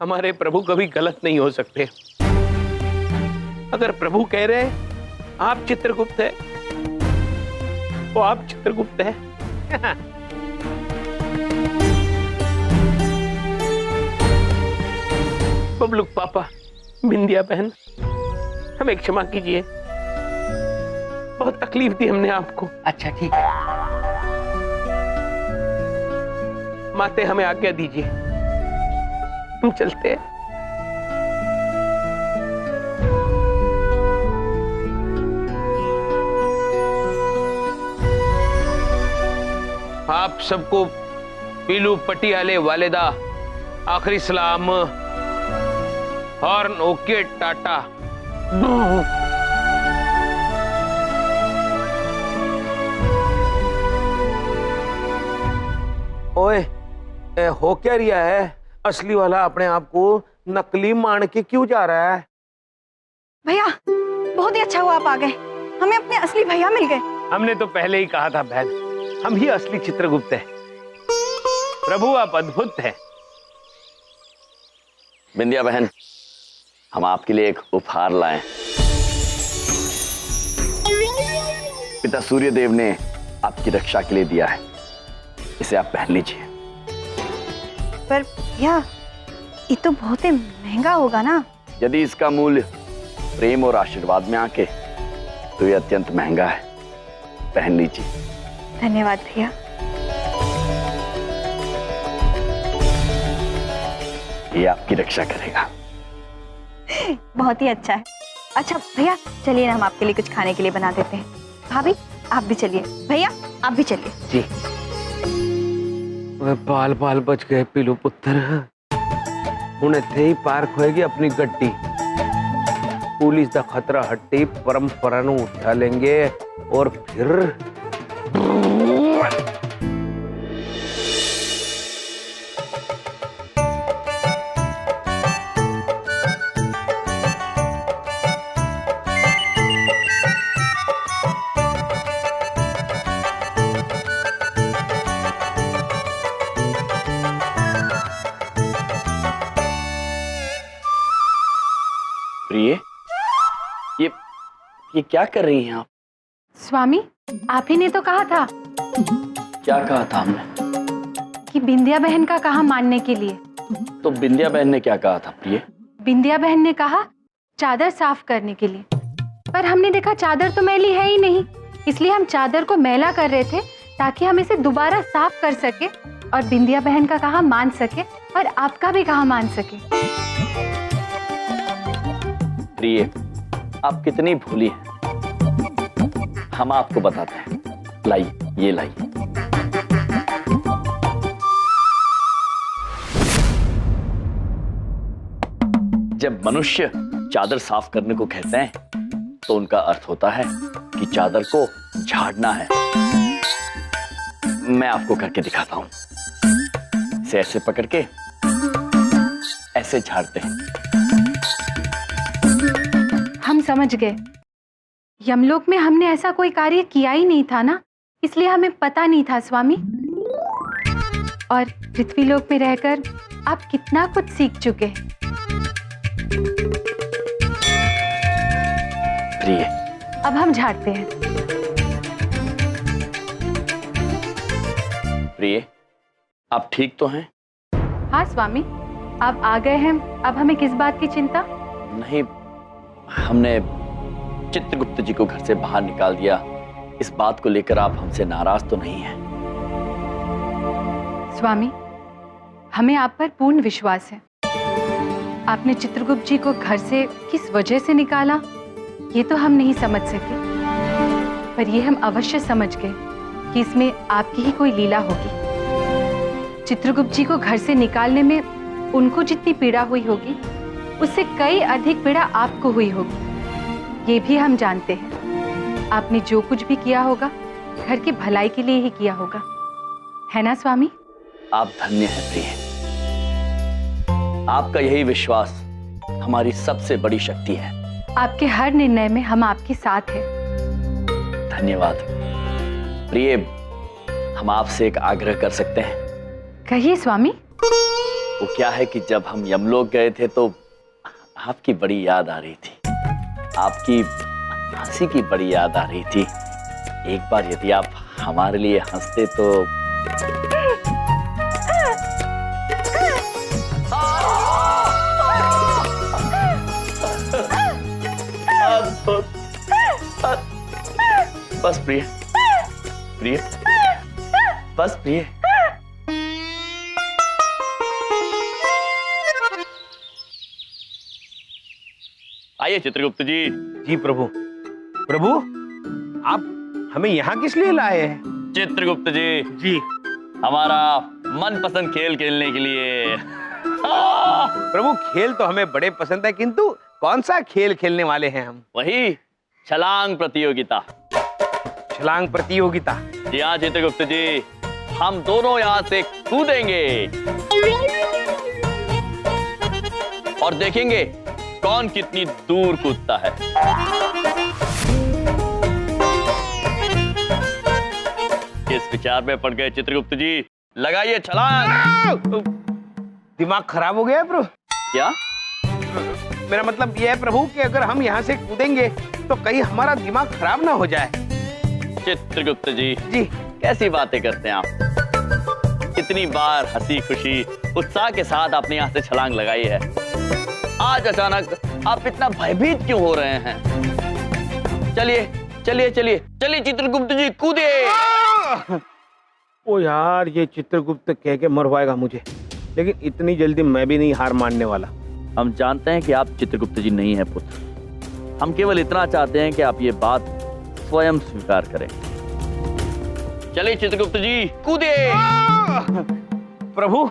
हमारे प्रभु कभी गलत नहीं हो सकते। अगर प्रभु कह रहे हैं आप चित्रगुप्त है तो आप चित्रगुप्त है। बबलू पापा, बिंदिया बहन, हमें क्षमा कीजिए, बहुत तकलीफ दी हमने आपको। अच्छा ठीक है। माते हमें आज्ञा दीजिए, हम चलते हैं। आप सबको पीलू पटियाले वालिदा आखिरी सलाम। Horn okay Tata. ओए, हो क्या रिया है? असली वाला अपने आप को नकली मान के क्यों जा रहा है? भैया बहुत ही अच्छा हुआ आप आ गए, हमें अपने असली भैया मिल गए। हमने तो पहले ही कहा था बहन, हम ही असली चित्रगुप्त हैं। प्रभु आप अद्भुत हैं। बिंदिया बहन, हम आपके लिए एक उपहार लाए। पिता सूर्यदेव ने आपकी रक्षा के लिए दिया है, इसे आप पहन लीजिए। पर भैया ये तो बहुत ही महंगा होगा ना? यदि इसका मूल्य प्रेम और आशीर्वाद में आके तो ये अत्यंत महंगा है, पहन लीजिए। धन्यवाद भैया। ये आपकी रक्षा करेगा। बहुत ही अच्छा है। अच्छा भैया चलिए ना, हम आपके लिए कुछ खाने के लिए बना देते हैं। भाभी आप भी चलिए, भैया आप भी चलिए। जी। बाल बाल बच गए पीलू पुत्र, उन्हें थे ही पार्क होएगी अपनी गड्डी। पुलिस का खतरा हट्टी परंपरा नु उठा लेंगे और फिर प्रिय, ये क्या कर रही हैं आप? स्वामी आप ही ने तो कहा था। क्या कहा था हमने? कि बिंदिया बहन का कहा मानने के लिए। तो बिंदिया बहन ने क्या कहा था प्रिय? बिंदिया बहन ने कहा चादर साफ करने के लिए, पर हमने देखा चादर तो मैली है ही नहीं, इसलिए हम चादर को मैला कर रहे थे ताकि हम इसे दोबारा साफ कर सके और बिंदिया बहन का कहा मान सके और आपका भी कहा मान सके। प्रिय, आप कितनी भोली हैं। हम आपको बताते हैं। लाइए, ये लाइए। जब मनुष्य चादर साफ करने को कहते हैं तो उनका अर्थ होता है कि चादर को झाड़ना है। मैं आपको करके दिखाता हूं। इसे ऐसे पकड़ के ऐसे झाड़ते हैं। हम समझ गए, यमलोक में हमने ऐसा कोई कार्य किया ही नहीं था ना, इसलिए हमें पता नहीं था स्वामी। और पृथ्वीलोक में रहकर आप कितना कुछ सीख चुके हैं। प्रिय, अब हम झाड़ते हैं। प्रिय, आप ठीक तो हैं? हाँ स्वामी, आप आ गए हैं, अब हमें किस बात की चिंता? नहीं, हमने चित्रगुप्त जी को घर से बाहर निकाल दिया, इस बात को लेकर आप हमसे नाराज तो नहीं हैं? स्वामी, हमें आप पर पूर्ण विश्वास है। आपने चित्रगुप्त जी को घर से किस वजह से निकाला ये तो हम नहीं समझ सके, पर ये हम अवश्य समझ गए कि इसमें आपकी ही कोई लीला होगी। चित्रगुप्त जी को घर से निकालने में उनको जितनी पीड़ा हुई होगी उससे कई अधिक पीड़ा आपको हुई होगी, ये भी हम जानते हैं। आपने जो कुछ भी किया होगा घर की भलाई के लिए ही किया होगा, है ना स्वामी? आप धन्य हैं प्रिय। आपका यही विश्वास हमारी सबसे बड़ी शक्ति है। आपके हर निर्णय में हम आपके साथ हैं। धन्यवाद प्रिय। हम आपसे एक आग्रह कर सकते हैं? कहिए स्वामी। वो क्या है कि जब हम यमलोक गए थे तो आपकी बड़ी याद आ रही थी, आपकी हंसी की बड़ी याद आ रही थी। एक बार यदि आप हमारे लिए हंसते तो। बस प्रिय, प्रिय, बस प्रिय। आइए चित्रगुप्त जी। जी प्रभु। प्रभु, आप हमें यहाँ किस लिए लाए हैं? चित्रगुप्त जी, जी हमारा मनपसंद खेल खेलने के लिए। प्रभु, खेल तो हमें बड़े पसंद है, किंतु कौन सा खेल खेलने वाले हैं हम? वही छलांग प्रतियोगिता। छलांग प्रतियोगिता? जी हाँ चित्रगुप्त जी, हम दोनों यहाँ से कूदेंगे और देखेंगे कौन कितनी दूर कूदता है। किस विचार में पड़ गए चित्रगुप्त जी? लगाइए छलांग। दिमाग खराब हो गया है प्रभु? क्या? मेरा मतलब यह है प्रभु कि अगर हम यहाँ से कूदेंगे तो कहीं हमारा दिमाग खराब ना हो जाए। चित्रगुप्त जी, जी कैसी बातें करते हैं आप? कितनी बार हंसी खुशी उत्साह के साथ आपने यहाँ से छलांग लगाई है, आज अचानक आप इतना भयभीत क्यों हो रहे हैं? चलिए चलिए चलिए चलिए चित्रगुप्त जी, कूदे। ओ यार, ये चित्रगुप्त कह के मरवाएगा मुझे, लेकिन इतनी जल्दी मैं भी नहीं हार मानने वाला। हम जानते हैं कि आप चित्रगुप्त जी नहीं है पुत्र, हम केवल इतना चाहते हैं कि आप ये बात स्वयं स्वीकार करें। चलिए चित्रगुप्त जी, कूदे। प्रभु,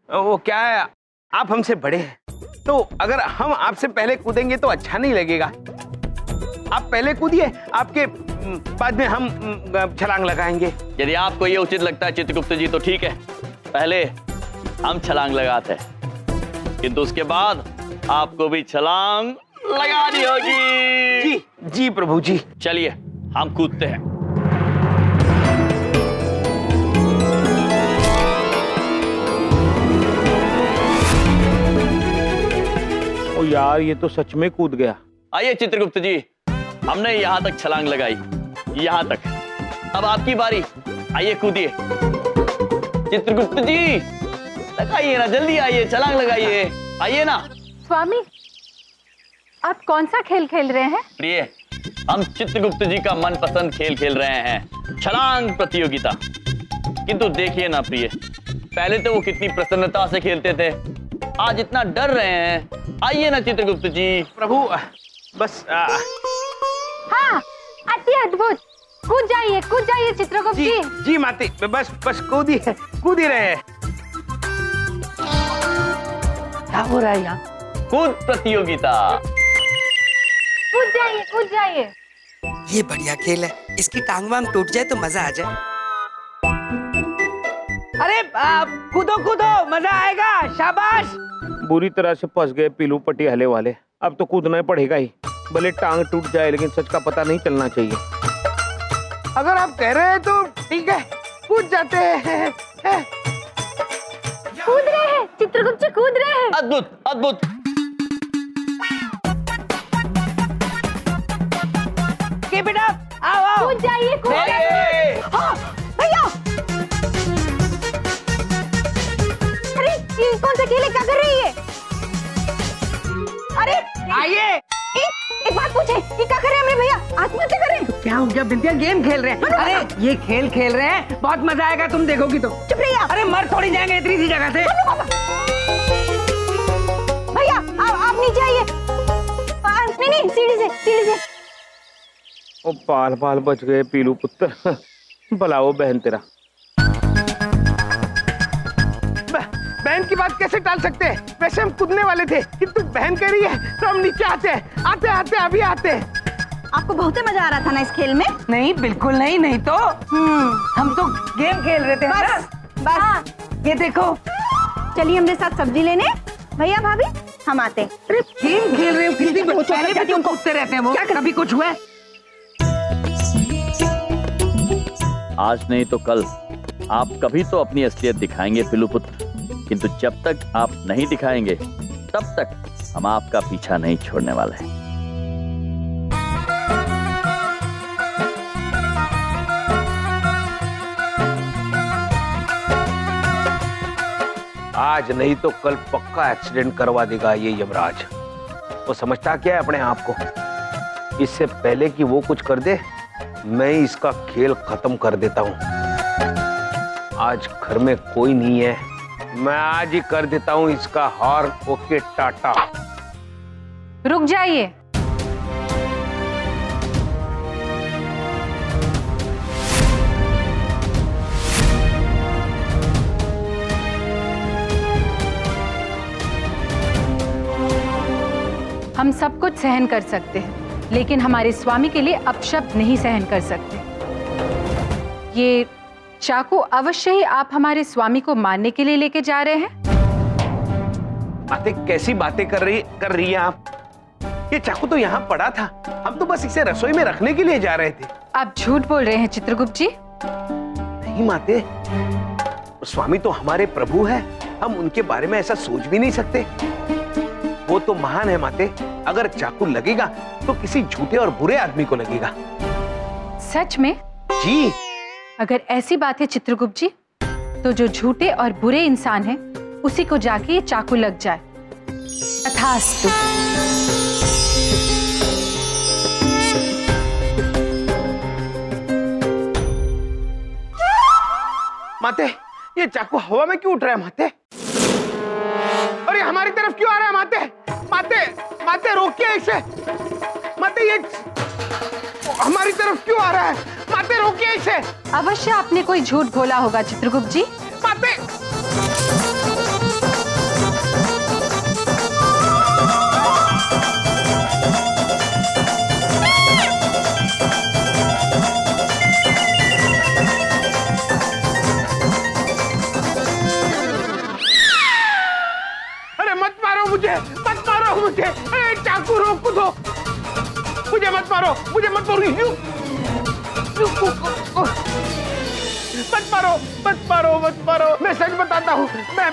वो क्या है, आप हमसे बड़े हैं, तो अगर हम आपसे पहले कूदेंगे तो अच्छा नहीं लगेगा। आप पहले कूदिए, आपके बाद में हम छलांग लगाएंगे। यदि आपको ये उचित लगता है चित्रगुप्त जी तो ठीक है, पहले हम छलांग लगाते हैं, किंतु उसके बाद आपको भी छलांग लगानी होगी। जी जी प्रभु जी। चलिए हम कूदते हैं। ओ यार, ये तो सच में कूद गया। आइए चित्रगुप्त जी, हमने यहाँ तक छलांग लगाई, यहाँ तक, अब आपकी बारी। आइए कूदिए। चित्रगुप्त जी, लगाइए ना, जल्दी आइए, छलांग लगाइए, आइए ना। स्वामी, आप कौन सा खेल खेल रहे हैं? प्रिय, हम चित्रगुप्त जी का मनपसंद खेल खेल रहे हैं, छलांग प्रतियोगिता। किंतु देखिए ना प्रिय, पहले तो वो कितनी प्रसन्नता से खेलते थे, आज इतना डर रहे हैं। आइए ना चित्रगुप्त जी। प्रभु बस हाँ, अति अद्भुत, कूद जाइए चित्रगुप्त जी। जी। जी माती, बस कूद ही रहे हैं। क्या हो रहा है यहाँ? कूद प्रतियोगिता। कूद जाइए। ये बढ़िया खेल है, इसकी टांग वांग टूट जाए तो मजा आ जाए। अरे कूदो मजा आएगा, शाबाश। बुरी तरह से फंस गए पीलू पटियाले वाले, अब तो कूदना ही पड़ेगा ही, भले टांग टूट जाए लेकिन सच का पता नहीं चलना चाहिए। अगर आप कह रहे हैं तो ठीक है, कूद जाते हैं। कूद रहे हैं चित्रगुप्त जी, कूद रहे हैं। अद्भुत अद्भुत। Keep it up, आओ। कूद जाइए। हाँ, भैया। अरे ये कौन सा खेल है, क्या कर रही है? अरे आइए। एक बात पूछे, ये क्या कर रहे हैं मेरे भैया? आत्महत्या करें? क्या हो गया बिंदिया? गेम खेल रहे हैं। अरे ये खेल खेल रहे हैं, बहुत मजा आएगा, तुम देखोगी तो। चुप रहिए आप। अरे मर थोड़ी जाएंगे इतनी सी जगह से। भैया आप नीचे आइए। नहीं, सीढ़ी से। ओ पाल बच गए पीलू पुत्र, भला वो बहन तेरा। बहन की बात कैसे टाल सकते हैं? वैसे हम कूदने वाले थे, किंतु बहन कह रही है तो हम नीचे आते हैं, अभी आते हैं। आपको बहुत मजा आ रहा था ना इस खेल में? नहीं बिल्कुल नहीं तो हम तो गेम खेल रहे थे। बस ये देखो। चलिए हमारे साथ सब्जी लेने। भैया भाभी हम आते हैं। अरे गेम खेल रहे हो, कितनी पहले भी उनको उठते रहते हैं वो। क्या कभी कुछ हुआ है? आज नहीं तो कल आप कभी तो अपनी असलियत दिखाएंगे पिलू पुत्र। किंतु जब तक आप नहीं दिखाएंगे तब तक हम आपका पीछा नहीं छोड़ने वाले हैं। आज नहीं तो कल पक्का एक्सीडेंट करवा देगा ये यमराज। वो समझता क्या है अपने आप को? इससे पहले कि वो कुछ कर दे, मैं इसका खेल खत्म कर देता हूं। आज घर में कोई नहीं है, मैं आज ही कर देता हूं इसका हार। ओके टाटा। रुक जाइए। हम सब कुछ सहन कर सकते हैं, लेकिन हमारे स्वामी के लिए अपशब्द नहीं सहन कर सकते। ये चाकू अवश्य ही आप हमारे स्वामी को मारने के लिए लेके जा रहे हैं। बातें कैसी बातें कर रही हैं आप? ये चाकू तो यहाँ पड़ा था, हम तो बस इसे रसोई में रखने के लिए जा रहे थे। आप झूठ बोल रहे हैं चित्रगुप्त जी। नहीं माते, स्वामी तो हमारे प्रभु है, हम उनके बारे में ऐसा सोच भी नहीं सकते। वो तो महान है माते, अगर चाकू लगेगा तो किसी झूठे और बुरे आदमी को लगेगा। सच में? जी। अगर ऐसी बात है चित्रगुप्त जी, तो जो झूठे और बुरे इंसान हैं, उसी को जाके ये चाकू लग जाए। तथास्तु। माते, ये चाकू हवा में क्यों उठ रहा है माते? अरे हमारी तरफ क्यों आ रहा है माते? माते, माते रोकिए इसे। माते ये हमारी तरफ क्यों आ रहा है? माते रोकिए इसे। अवश्य आपने कोई झूठ बोला होगा चित्रगुप्त जी। माते, मत मारो मुझे। चाकू रोक दो, मुझे मत मारो, मुझे मत मारो, मत मारो। मैं सच बताता हूँ, मैं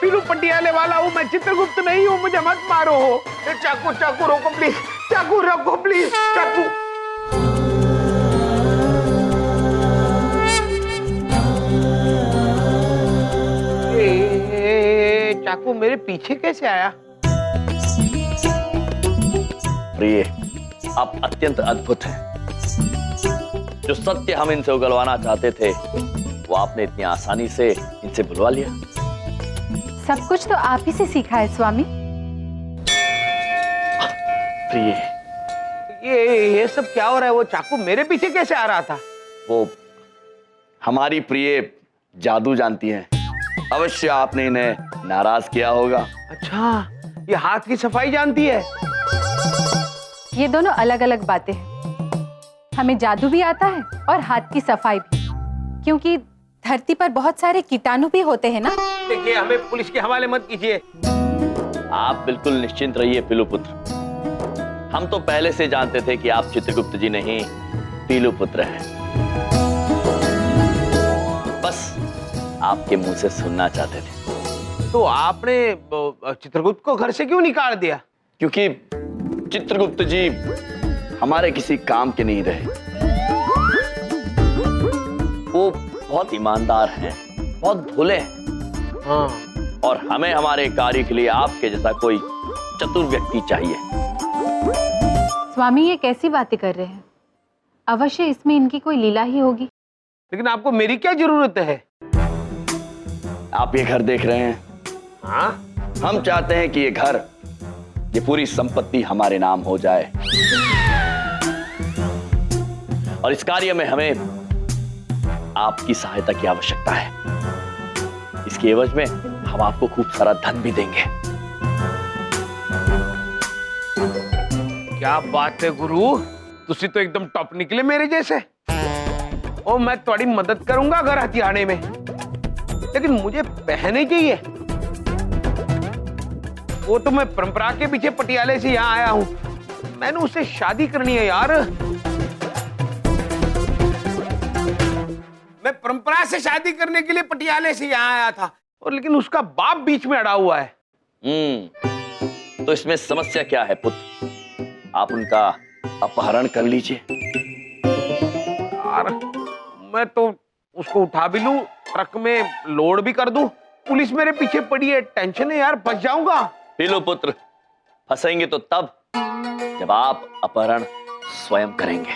पीलू पटियाले वाला हूँ, मैं चित्रगुप्त नहीं हूँ, मुझे मत मारो। चाकू रोको प्लीज, चाकू रोको प्लीज, चाकू। चाकू मेरे पीछे कैसे आया? प्रिय, आप अत्यंत अद्भुत हैं। जो सत्य हम इनसे उगलवाना चाहते थे, वो आपने इतनी आसानी से इनसे बुलवा लिया। सब कुछ तो आप ही से सीखा है स्वामी। प्रिय, ये सब क्या हो रहा है? वो चाकू मेरे पीछे कैसे आ रहा था? वो हमारी प्रिय जादू जानती हैं। अवश्य आपने इन्हें नाराज किया होगा। अच्छा, ये हाथ की सफाई जानती है? ये दोनों अलग अलग बातें हैं। हमें जादू भी आता है और हाथ की सफाई भी, क्योंकि धरती पर बहुत सारे कीटाणु भी होते हैं ना। देखिए, हमें पुलिस के हवाले मत कीजिए। आप बिल्कुल निश्चिंत रहिए पीलू पुत्र। हम तो पहले से जानते थे कि आप चित्रगुप्त जी नहीं, पीलू पुत्र हैं। बस आपके मुंह से सुनना चाहते थे। तो आपने चित्रगुप्त को घर से क्यों निकाल दिया? क्योंकि चित्रगुप्त जी हमारे किसी काम के नहीं रहे। वो बहुत ईमानदार हैं, बहुत भोले हैं। हाँ। और हमें हमारे कार्य के लिए आपके जैसा कोई चतुर व्यक्ति चाहिए। स्वामी, ये कैसी बातें कर रहे हैं? अवश्य इसमें इनकी कोई लीला ही होगी। लेकिन आपको मेरी क्या जरूरत है? आप ये घर देख रहे हैं? हाँ? हम चाहते हैं कि ये घर, ये पूरी संपत्ति हमारे नाम हो जाए, और इस कार्य में हमें आपकी सहायता की आवश्यकता है। इसके एवज में हम आपको खूब सारा धन भी देंगे। क्या बात है गुरु, तुसी तो एकदम टॉप निकले मेरे जैसे। ओ, मैं थोड़ी मदद करूंगा घर हथियाने में, लेकिन मुझे पहने चाहिए। वो तो मैं परंपरा के पीछे पटियाले से यहाँ आया हूँ, मैंने उससे शादी करनी है यार। मैं परंपरा से शादी करने के लिए पटियाले से यहाँ आया था, और लेकिन उसका बाप बीच में अड़ा हुआ है। तो इसमें समस्या क्या है पुत्र? आप उनका अपहरण कर लीजिए। यार मैं तो उसको उठा भी लूं, ट्रक में लोड भी कर दूं, पुलिस मेरे पीछे पड़ी है, टेंशन है यार, फंस जाऊंगा। पीलू पुत्र, फंसेंगे तो तब जब आप अपहरण स्वयं करेंगे।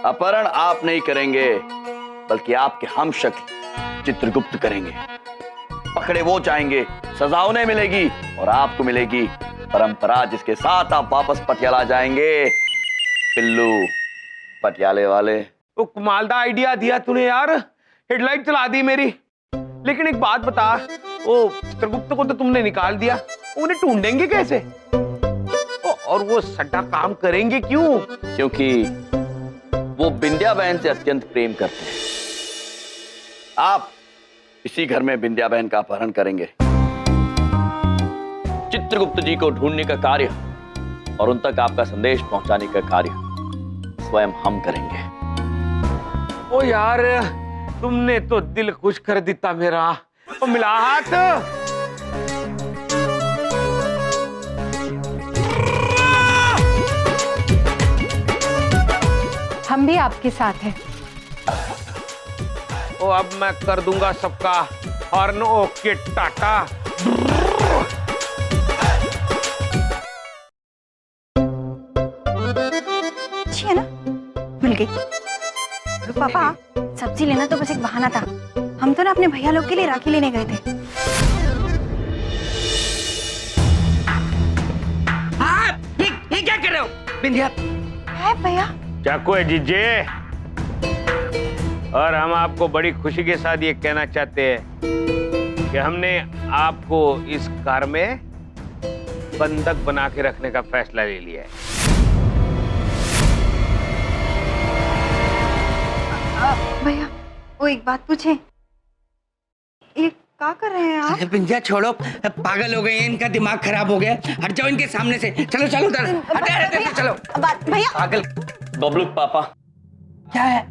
अपहरण आप नहीं करेंगे, बल्कि आपके हम शक्ल चित्रगुप्त करेंगे। पकड़े वो जाएंगे, सजा उन्हें मिलेगी और आपको मिलेगी परंपरा, जिसके साथ आप वापस पटियाला जाएंगे। पिल्लू पटियाले वाले। तो कमाल दा आइडिया दिया तूने यार, हेडलाइट चला दी मेरी। लेकिन एक बात बता, वो चित्रगुप्त को तो तुमने निकाल दिया, उन्हें ढूंढेंगे कैसे? और वो सट्टा काम करेंगे क्यों? क्योंकि वो बिंद्या बहन से अत्यंत प्रेम करते हैं। आप इसी घर में बिंद्या बहन का अपहरण करेंगे। चित्रगुप्त जी को ढूंढने का कार्य और उन तक आपका संदेश पहुंचाने का कार्य स्वयं हम करेंगे। ओ यार, तुमने तो दिल खुश कर दिता मेरा। ओ मिला हाथ। हम भी आपके साथ हैं। ओ अब मैं कर दूंगा सबका हॉर्न ओके टाटा। अच्छी है ना? मिल गई। पापा, सब्जी लेना तो बस एक बहाना था। हम तो ना अपने भैया लोग के लिए राखी लेने गए थे। हाँ, ये क्या कर रहे हो बिंदिया? है भैया? चाकू है जीजे, और हम आपको बड़ी खुशी के साथ ये कहना चाहते हैं कि हमने आपको इस कार में बंधक बना के रखने का फैसला ले लिया है। भैया, वो एक बात पूछे, ये क्या कर रहे हैं आप? अरे बिंदिया छोड़ो, पागल हो गए हैं, इनका दिमाग खराब हो गया। हट जाओ इनके सामने से। चलो चलो उधर, हटे चलो। बात भैया, पागल। बबलू पापा, क्या है?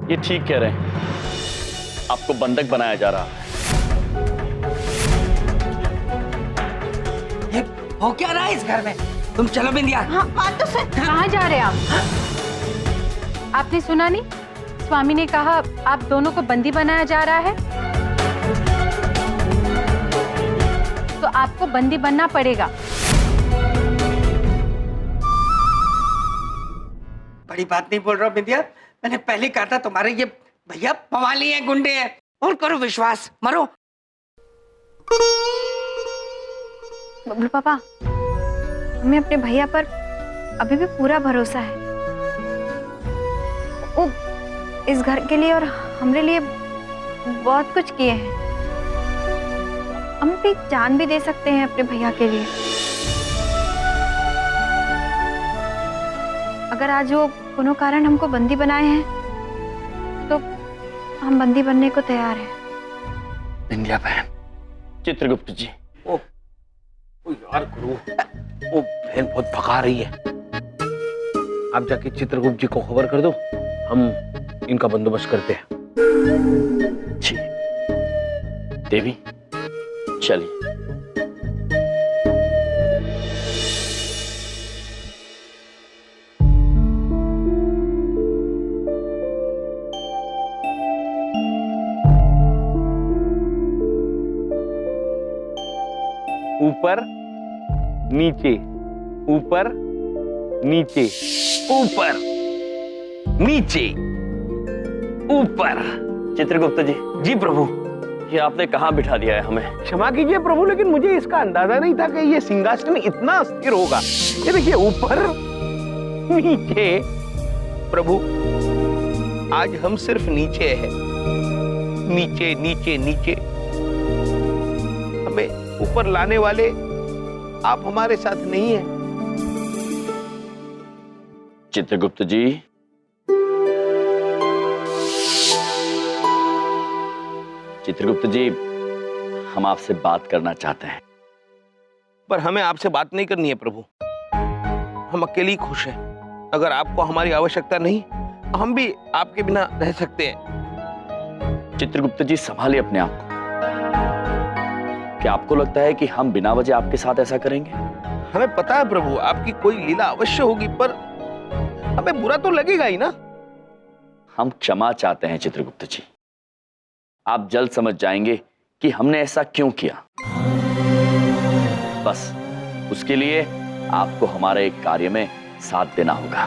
ये ठीक कह रहे हैं, आपको बंधक बनाया जा रहा है। ये हो क्या रहा है इस घर में? तुम चलो बिंदिया। हाँ बात तो सुन। कहाँ जा रहे हैं आप? आपने सुना नहीं? स्वामी ने कहा आप दोनों को बंदी बनाया जा रहा है, तो आपको बंदी बनना पड़ेगा। बड़ी बात नहीं बोल रहा हूँ बिंदिया, मैंने पहले कहा था तुम्हारे ये भैया पवाली हैं, गुंडे हैं। और करो विश्वास, मरो। बबलू पापा, हमें अपने भैया पर अभी भी पूरा भरोसा है। वो इस घर के लिए और हमारे लिए बहुत कुछ किए हैं। हम भी जान भी दे सकते हैं अपने भैया के लिए। अगर आज वो कोनो कारण हमको बंदी बनाए हैं, तो हम बंदी बनने को तैयार हैं। बिंदिया बहन, चित्रगुप्त जी। ओ यार गुरु, वो बहन बहुत भगा रही है। आप जाके चित्रगुप्त जी को खबर कर दो, हम इनका बंदोबस्त करते हैं। जी देवी, चलिए। ऊपर नीचे, ऊपर नीचे, ऊपर नीचे, ऊपर। चित्रगुप्त जी, जी प्रभु। ये आपने कहाँ बिठा दिया है हमें? क्षमा कीजिए प्रभु, लेकिन मुझे इसका अंदाजा नहीं था कि ये सिंहासन इतना स्थिर होगा। ये देखिए, ऊपर नीचे। प्रभु, आज हम सिर्फ नीचे हैं, नीचे नीचे नीचे। हमें ऊपर लाने वाले आप हमारे साथ नहीं हैं। चित्रगुप्त जी, चित्रगुप्त जी, हम आपसे बात करना चाहते हैं। पर हमें आपसे बात नहीं करनी है प्रभु, हम अकेले ही खुश हैं। अगर आपको हमारी आवश्यकता नहीं, हम भी आपके बिना रह सकते हैं। चित्रगुप्त जी, संभालिए अपने आप को। क्या आपको लगता है कि हम बिना वजह आपके साथ ऐसा करेंगे? हमें पता है प्रभु, आपकी कोई लीला अवश्य होगी, पर हमें बुरा तो लगेगा ही ना। हम क्षमा चाहते हैं चित्रगुप्त जी। आप जल्द समझ जाएंगे कि हमने ऐसा क्यों किया। बस उसके लिए आपको हमारे एक कार्य में साथ देना होगा।